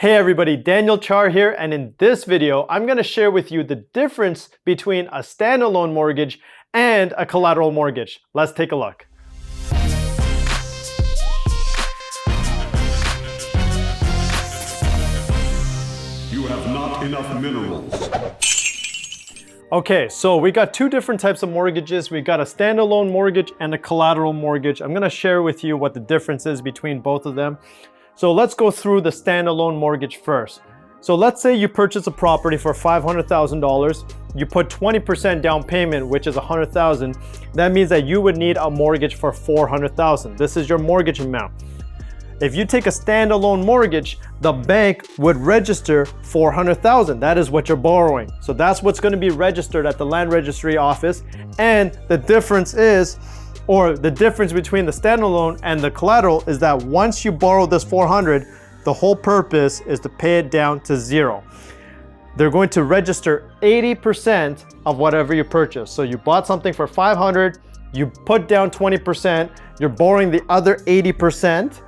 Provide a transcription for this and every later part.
Hey everybody, Daniel Char here, and in this video, I'm going to share with you the difference between a standalone mortgage and a collateral mortgage. Let's take a look. You have not enough minerals. Okay, so we got two different types of mortgages. We got a standalone mortgage and a collateral mortgage. I'm going to share with you what the difference is between both of them. So let's go through the standalone mortgage first. So let's say you purchase a property for $500,000. You put 20% down payment, which is $100,000. That means that you would need a mortgage for $400,000. This is your mortgage amount. If you take a standalone mortgage, the bank would register $400,000. That is what you're borrowing. So that's what's going to be registered at the land registry office. And the difference is, or the difference between the standalone and the collateral is that once you borrow this $400,000, the whole purpose is to pay it down to zero. They're going to register 80% of whatever you purchase. So you bought something for $500,000, you put down 20%, you're borrowing the other 80%,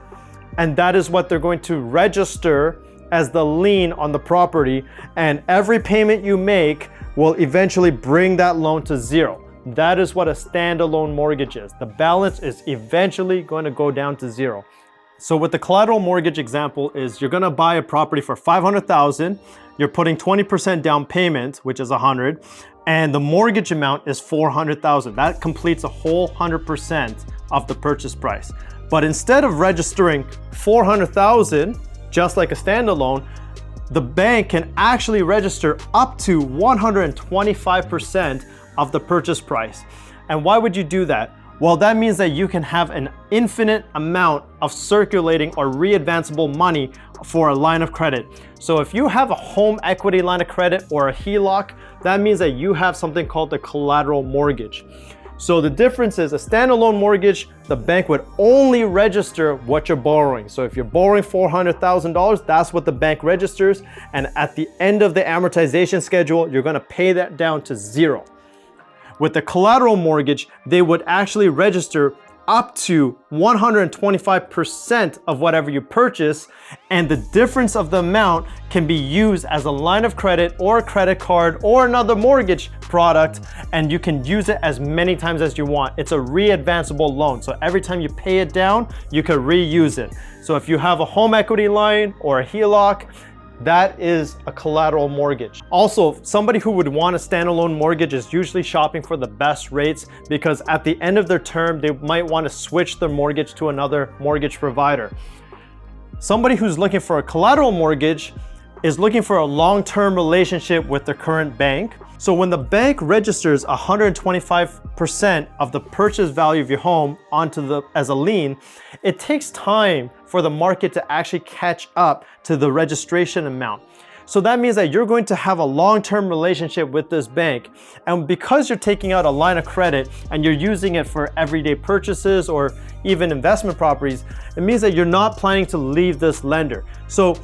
and that is what they're going to register as the lien on the property. And every payment you make will eventually bring that loan to zero. That is what a standalone mortgage is. The balance is eventually going to go down to zero. So with the collateral mortgage example is you're going to buy a property for $500,000. You're putting 20% down payment, which is $100,000, and the mortgage amount is $400,000. That completes a whole 100% of the purchase price. But instead of registering $400,000, just like a standalone, the bank can actually register up to 125% of the purchase price. And why would you do that? Well, that means that you can have an infinite amount of circulating or readvanceable money for a line of credit. So if you have a home equity line of credit or a HELOC, that means that you have something called the collateral mortgage. So the difference is a standalone mortgage, the bank would only register what you're borrowing. So if you're borrowing $400,000, that's what the bank registers. And at the end of the amortization schedule, you're gonna pay that down to zero. With the collateral mortgage, they would actually register up to 125% of whatever you purchase, and the difference of the amount can be used as a line of credit or a credit card or another mortgage product, and you can use it as many times as you want. It's a ReAdvanceable loan, so every time you pay it down, you can reuse it. So if you have a home equity line or a HELOC, that is a collateral mortgage. Also, somebody who would want a standalone mortgage is usually shopping for the best rates because at the end of their term, they might want to switch their mortgage to another mortgage provider. Somebody who's looking for a collateral mortgage is looking for a long-term relationship with their current bank. So when the bank registers 125% of the purchase value of your home as a lien, it takes time for the market to actually catch up to the registration amount. So that means that you're going to have a long-term relationship with this bank. And because you're taking out a line of credit and you're using it for everyday purchases or even investment properties, it means that you're not planning to leave this lender. So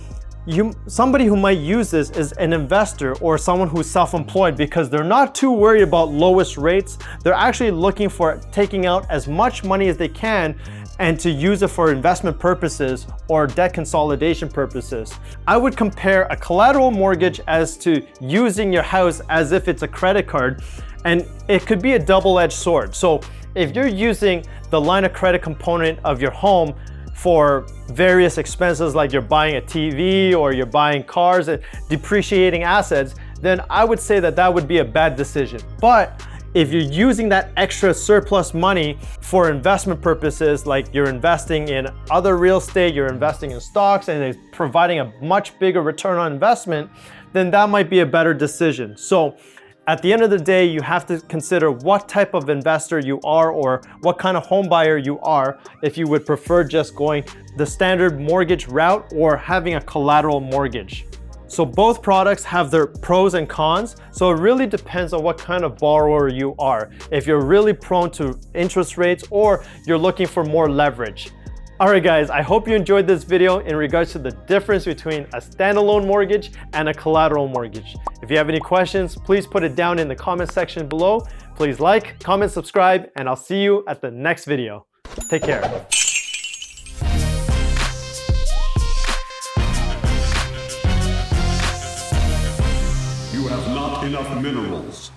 somebody who might use this is an investor or someone who's self-employed because they're not too worried about lowest rates. They're actually looking for taking out as much money as they can and to use it for investment purposes or debt consolidation purposes. I would compare a collateral mortgage as to using your house as if it's a credit card, and it could be a double-edged sword. So if you're using the line of credit component of your home for various expenses like you're buying a TV or you're buying cars and depreciating assets, then I would say that that would be a bad decision. But if you're using that extra surplus money for investment purposes, like you're investing in other real estate, you're investing in stocks, and it's providing a much bigger return on investment, then that might be a better decision. So at the end of the day, you have to consider what type of investor you are or what kind of home buyer you are, if you would prefer just going the standard mortgage route or having a collateral mortgage. So both products have their pros and cons. So it really depends on what kind of borrower you are. If you're really prone to interest rates or you're looking for more leverage. All right, guys, I hope you enjoyed this video in regards to the difference between a standalone mortgage and a collateral mortgage. If you have any questions, please put it down in the comment section below. Please like, comment, subscribe, and I'll see you at the next video. Take care. have not enough minerals.